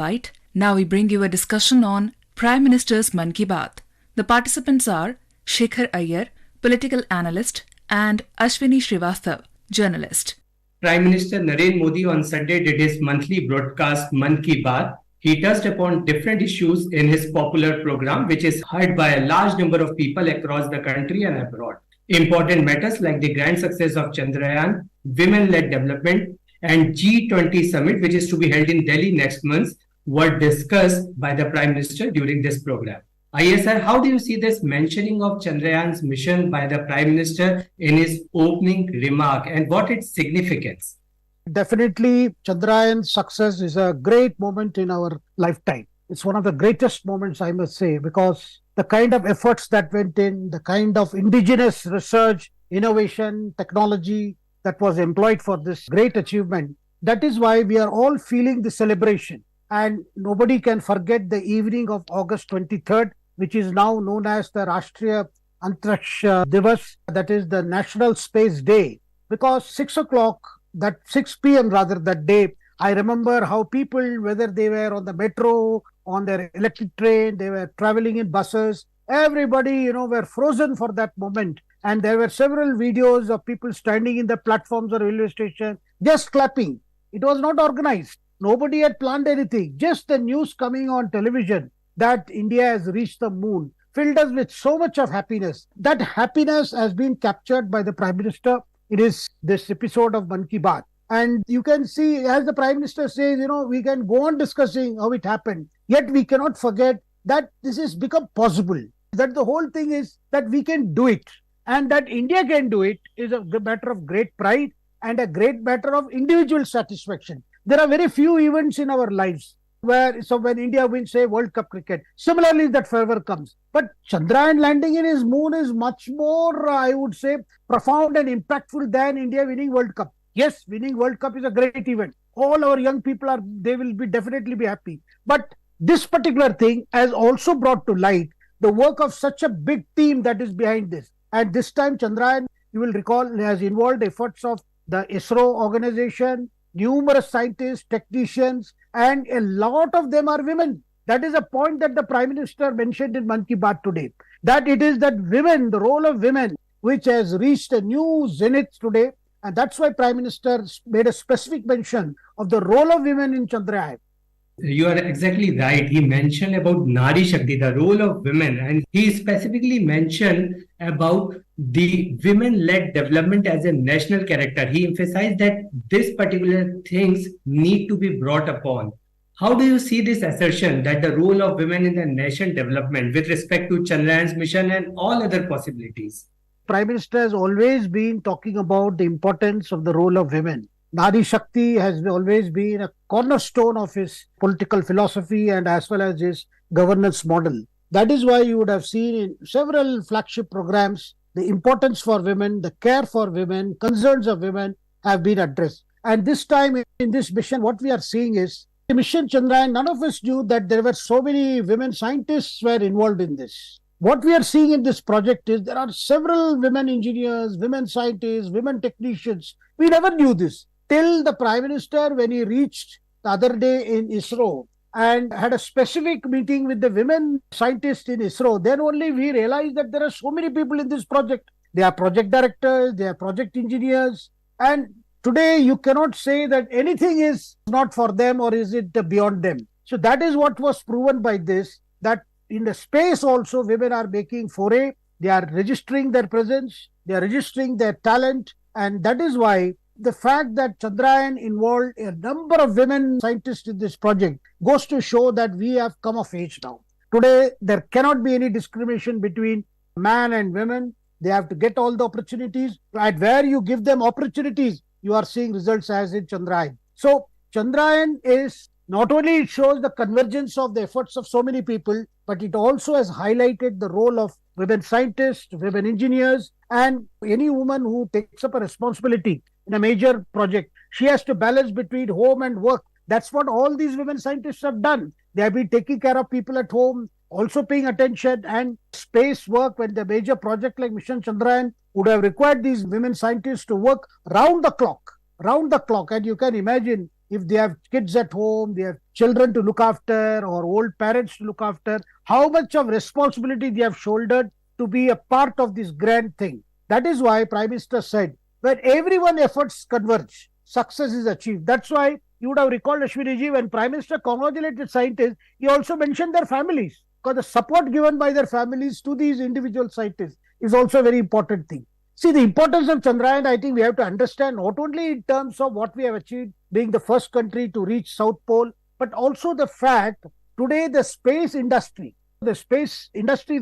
Right. Now we bring you a discussion on Prime Minister's Mann Ki Baat. The participants are Shekhar Iyer, political analyst, and Ashwini Srivastav, journalist. Prime Minister Narendra Modi on Sunday did his monthly broadcast Mann Ki Baat. He touched upon different issues in his popular program, which is heard by a large number of people across the country and abroad. Important matters like the grand success of Chandrayaan, women-led development, and G20 summit, which is to be held in Delhi next month, were discussed by the Prime Minister during this program. Sir, how do you see this mentioning of Chandrayaan's mission by the Prime Minister in his opening remark and what its significance? Definitely, Chandrayaan's success is a great moment in our lifetime. It's one of the greatest moments, I must say, because the kind of efforts that went in, the kind of indigenous research, innovation, technology that was employed for this great achievement, that is why we are all feeling the celebration. And nobody can forget the evening of August 23rd, which is now known as the Rashtriya Antariksh Divas, that is the National Space Day. Because 6 p.m. rather that day, I remember how people, whether they were on the metro, on their electric train, they were traveling in buses, everybody, were frozen for that moment. And there were several videos of people standing in the platforms or railway station, just clapping. It was not organized. Nobody had planned anything. Just the news coming on television that India has reached the moon filled us with so much of happiness. That happiness has been captured by the Prime Minister. It is this episode of Mann Ki Baat. And you can see, as the Prime Minister says, we can go on discussing how it happened. Yet we cannot forget that this has become possible. That the whole thing is that we can do it. And that India can do it is a matter of great pride and a great matter of individual satisfaction. There are very few events in our lives when India wins, say, World Cup cricket. Similarly, that fervor comes. But Chandrayaan landing in his moon is much more, I would say, profound and impactful than India winning World Cup. Yes, winning World Cup is a great event. All our young people they will definitely be happy. But this particular thing has also brought to light the work of such a big team that is behind this. And this time, Chandrayaan, you will recall, has involved efforts of the ISRO organization, numerous scientists, technicians, and a lot of them are women. That is a point that the Prime Minister mentioned in Mann Ki Baat today. That it is that women, the role of women, which has reached a new zenith today. And that's why Prime Minister made a specific mention of the role of women in Chandrayaan. You are exactly right. He mentioned about Nari Shakti, the role of women, and he specifically mentioned about the women-led development as a national character. He emphasized that this particular things need to be brought upon. How do you see this assertion that the role of women in the nation development with respect to Chandrayaan's mission and all other possibilities? Prime Minister has always been talking about the importance of the role of women. Nari Shakti has always been a cornerstone of his political philosophy and as well as his governance model. That is why you would have seen in several flagship programs, the importance for women, the care for women, concerns of women have been addressed. And this time in this mission, what we are seeing is the mission Chandrayaan, none of us knew that there were so many women scientists were involved in this. What we are seeing in this project is there are several women engineers, women scientists, women technicians. We never knew this till the Prime Minister, when he reached the other day in ISRO and had a specific meeting with the women scientists in ISRO. Then only we realized that there are so many people in this project. They are project directors, they are project engineers. And today you cannot say that anything is not for them or is it beyond them. So that is what was proven by this, that in the space also women are making foray. They are registering their presence, they are registering their talent. And that is why the fact that Chandrayaan involved a number of women scientists in this project goes to show that we have come of age now. Today, there cannot be any discrimination between man and women. They have to get all the opportunities. And where you give them opportunities, you are seeing results as in Chandrayaan. So, Chandrayaan is not only it shows the convergence of the efforts of so many people, but it also has highlighted the role of women scientists, women engineers, and any woman who takes up a responsibility in a major project. She has to balance between home and work. That's what all these women scientists have done. They have been taking care of people at home, also paying attention, and space work. When the major project like Mission Chandrayaan would have required these women scientists to work round the clock. And you can imagine if they have kids at home, they have children to look after or old parents to look after, how much of responsibility they have shouldered to be a part of this grand thing. That is why Prime Minister said, when everyone efforts converge, success is achieved. That's why you would have recalled, Ashwini, when Prime Minister congratulated scientists, he also mentioned their families, because the support given by their families to these individual scientists is also a very important thing. See, the importance of Chandrayaan, I think we have to understand not only in terms of what we have achieved, being the first country to reach South Pole, but also the fact today the space industry is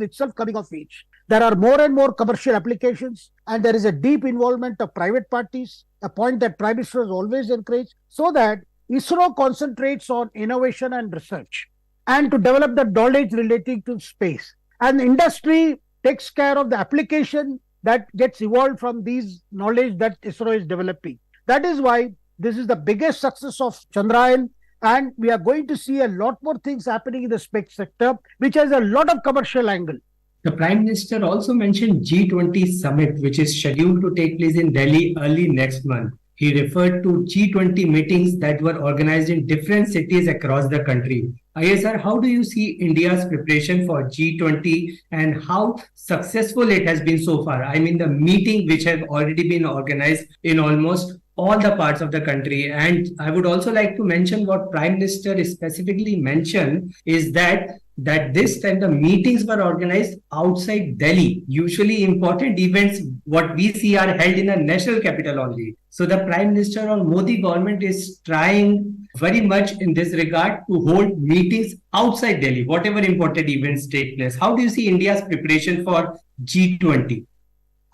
itself coming of age. There are more and more commercial applications, and there is a deep involvement of private parties, a point that Prime Minister has always encouraged, so that ISRO concentrates on innovation and research and to develop the knowledge relating to space. And the industry takes care of the application that gets evolved from these knowledge that ISRO is developing. That is why this is the biggest success of Chandrayaan, and we are going to see a lot more things happening in the space sector, which has a lot of commercial angle. The Prime Minister also mentioned G20 summit, which is scheduled to take place in Delhi early next month. He referred to G20 meetings that were organized in different cities across the country. ISR, how do you see India's preparation for G20 and how successful it has been so far? I mean, the meeting which have already been organized in almost all the parts of the country. And I would also like to mention what Prime Minister specifically mentioned is that this time the meetings were organized outside Delhi. Usually important events, what we see, are held in the national capital only. So the Prime Minister or Modi government is trying very much in this regard to hold meetings outside Delhi, whatever important events take place. How do you see India's preparation for G20?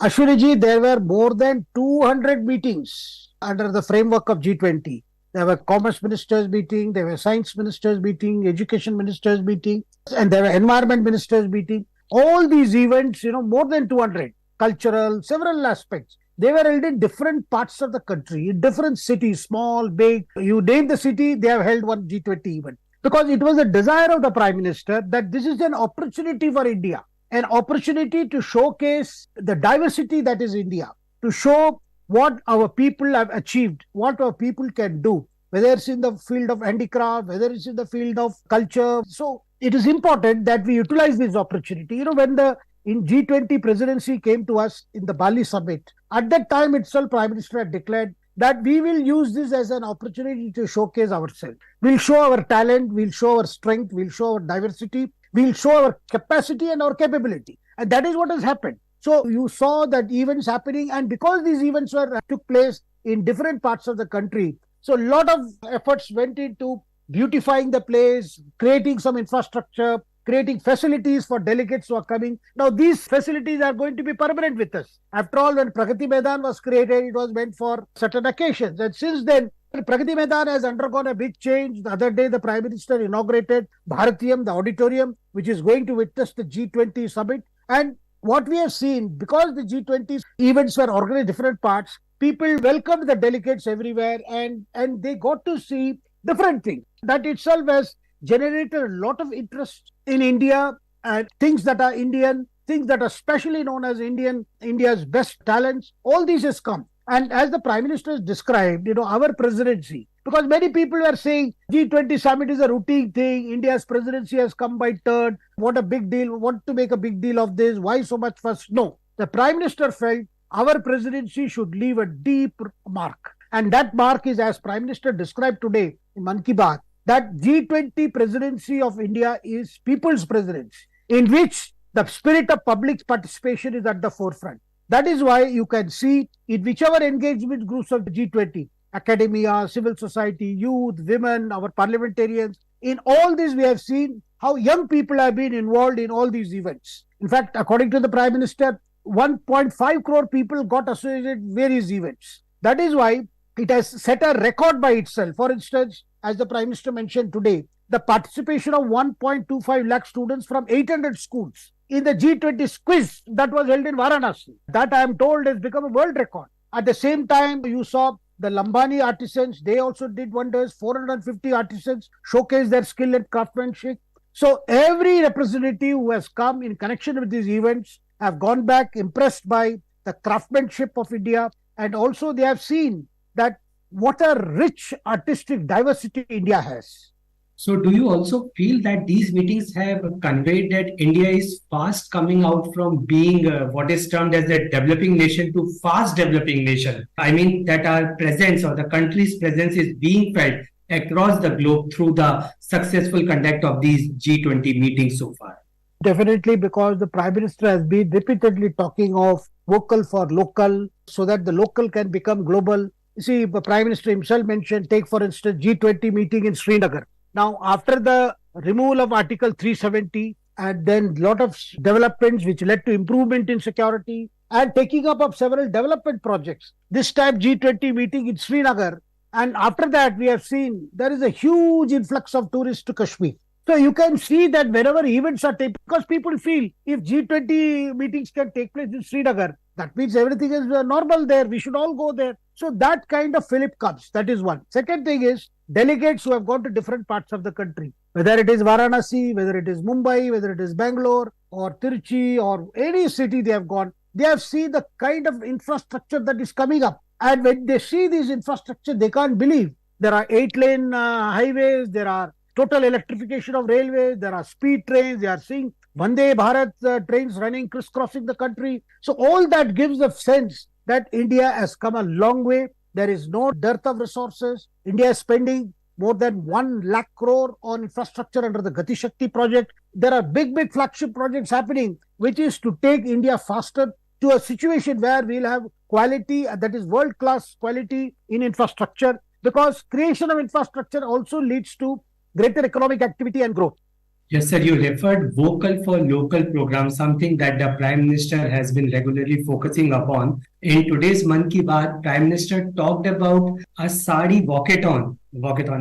Ashwini, there were more than 200 meetings under the framework of G20. There were commerce ministers meeting, there were science ministers meeting, education ministers meeting, and there were environment ministers meeting. All these events, more than 200, cultural, several aspects. They were held in different parts of the country, in different cities, small, big. You name the city, they have held one G20 event. Because it was a desire of the Prime Minister that this is an opportunity for India, an opportunity to showcase the diversity that is India, to show what our people have achieved, what our people can do, whether it's in the field of handicraft, whether it's in the field of culture. So it is important that we utilize this opportunity. When the G20 presidency came to us in the Bali summit, at that time itself, Prime Minister had declared that we will use this as an opportunity to showcase ourselves. We'll show our talent, we'll show our strength, we'll show our diversity, we'll show our capacity and our capability. And that is what has happened. So you saw that events happening, and because these events took place in different parts of the country, so a lot of efforts went into beautifying the place, creating some infrastructure, creating facilities for delegates who are coming. Now these facilities are going to be permanent with us. After all, when Pragati Maidan was created, it was meant for certain occasions. And since then, Pragati Maidan has undergone a big change. The other day, the Prime Minister inaugurated Bharatiyam, the auditorium, which is going to witness the G20 summit. And what we have seen, because the G20 events were organized in different parts, people welcomed the delegates everywhere, and they got to see different things. That itself has generated a lot of interest in India, and things that are Indian, things that are specially known as India's best talents. All these has come. And as the Prime Minister has described, our presidency, because many people were saying G20 summit is a routine thing, India's presidency has come by turn, what a big deal, want to make a big deal of this, why so much fuss? No, the Prime Minister felt our presidency should leave a deep mark. And that mark is, as Prime Minister described today in Mann Ki Baat, that G20 presidency of India is people's presidency, in which the spirit of public participation is at the forefront. That is why you can see in whichever engagement groups of the G20, academia, civil society, youth, women, our parliamentarians, in all this we have seen how young people have been involved in all these events. In fact, according to the Prime Minister, 1.5 crore people got associated with various events. That is why it has set a record by itself. For instance, as the Prime Minister mentioned today, the participation of 1.25 lakh students from 800 schools in the G20 quiz that was held in Varanasi. That, I am told, has become a world record. At the same time, you saw the Lambani artisans, they also did wonders. 450 artisans showcased their skill and craftsmanship. So every representative who has come in connection with these events have gone back impressed by the craftsmanship of India, and also they have seen that what a rich artistic diversity India has. So, do you also feel that these meetings have conveyed that India is fast coming out from being what is termed as a developing nation to fast developing nation? I mean, that our presence or the country's presence is being felt across the globe through the successful conduct of these G20 meetings so far. Definitely, because the Prime Minister has been repeatedly talking of vocal for local so that the local can become global. You see, the Prime Minister himself mentioned, take for instance, G20 meeting in Srinagar. Now, after the removal of Article 370 and then lot of developments which led to improvement in security and taking up of several development projects, this time G20 meeting in Srinagar. And after that, we have seen there is a huge influx of tourists to Kashmir. So you can see that whenever events are taken, because people feel if G20 meetings can take place in Srinagar, that means everything is normal there. We should all go there. So that kind of fillip comes. That is one. Second thing is delegates who have gone to different parts of the country, whether it is Varanasi, whether it is Mumbai, whether it is Bangalore or Tiruchi or any city they have gone, they have seen the kind of infrastructure that is coming up. And when they see this infrastructure, they can't believe. There are 8-lane highways, there are total electrification of railways, there are speed trains, they are seeing Vande Bharat trains running, crisscrossing the country. So all that gives a sense that India has come a long way. There is no dearth of resources. India is spending more than 1 lakh crore on infrastructure under the Gati Shakti project. There are big flagship projects happening, which is to take India faster to a situation where we'll have quality, that is world-class quality in infrastructure, because creation of infrastructure also leads to greater economic activity and growth. Yes, sir. You referred vocal for local program, something that the Prime Minister has been regularly focusing upon. In today's Mann Ki Baat, Prime Minister talked about a sari walkathon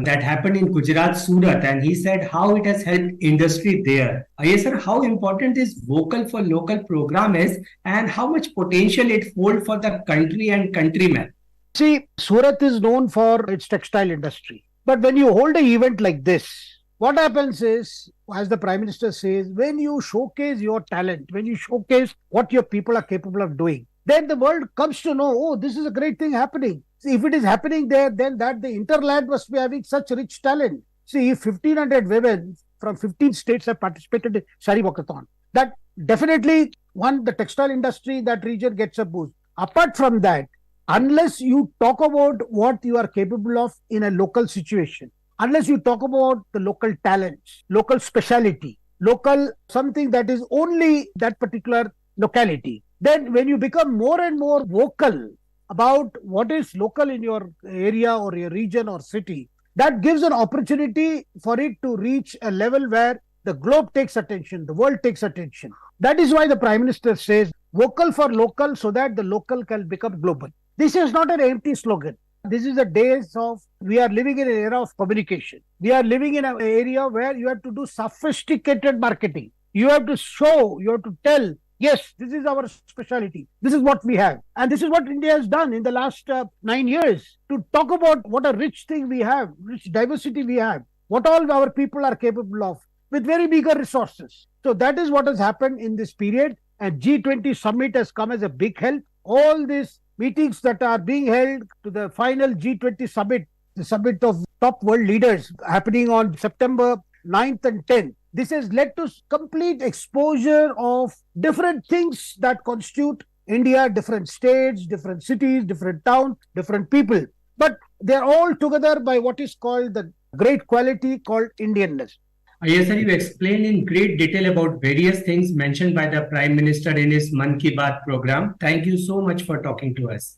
that happened in Gujarat, Surat, and he said how it has helped industry there. Yes, sir. How important is vocal for local program is, and how much potential it holds for the country and countrymen? See, Surat is known for its textile industry. But when you hold an event like this, what happens is, as the Prime Minister says, when you showcase your talent, when you showcase what your people are capable of doing, then the world comes to know, oh, this is a great thing happening. See, if it is happening there, then that the interland must be having such rich talent. See, if 1,500 women from 15 states have participated in Sari Walkathon, that definitely, one, the textile industry in that region gets a boost. Apart from that, unless you talk about what you are capable of in a local situation, unless you talk about the local talents, local speciality, local something that is only that particular locality, then when you become more and more vocal about what is local in your area or your region or city, that gives an opportunity for it to reach a level where the globe takes attention, the world takes attention. That is why the Prime Minister says vocal for local so that the local can become global. This is not an empty slogan. This is the days of, we are living in an era of communication. We are living in an area where you have to do sophisticated marketing. You have to show, you have to tell, yes, this is our specialty. This is what we have. And this is what India has done in the last 9 years, to talk about what a rich thing we have, rich diversity we have, what all our people are capable of with very meager resources. So that is what has happened in this period. And G20 summit has come as a big help. All these meetings that are being held to the final G20 summit, the summit of top world leaders happening on September 9th and 10th. This has led to complete exposure of different things that constitute India, different states, different cities, different towns, different people. But they're all together by what is called the great quality called Indianness. Yes, sir, you explained in great detail about various things mentioned by the Prime Minister in his Mann Ki Baat program. Thank you so much for talking to us.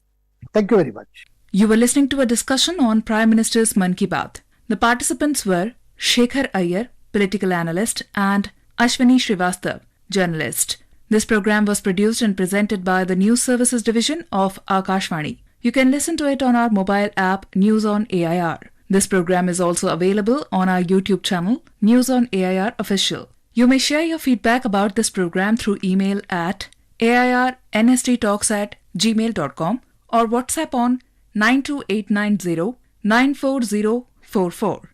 Thank you very much. You were listening to a discussion on Prime Minister's Mann Ki Baat. The participants were Shekhar Iyer, political analyst, and Ashwini Srivastav, journalist. This program was produced and presented by the News Services Division of Akashvani. You can listen to it on our mobile app News on AIR. This program is also available on our YouTube channel, News on AIR Official. You may share your feedback about this program through email at airnsttalks@gmail.com or WhatsApp on 92890 94044.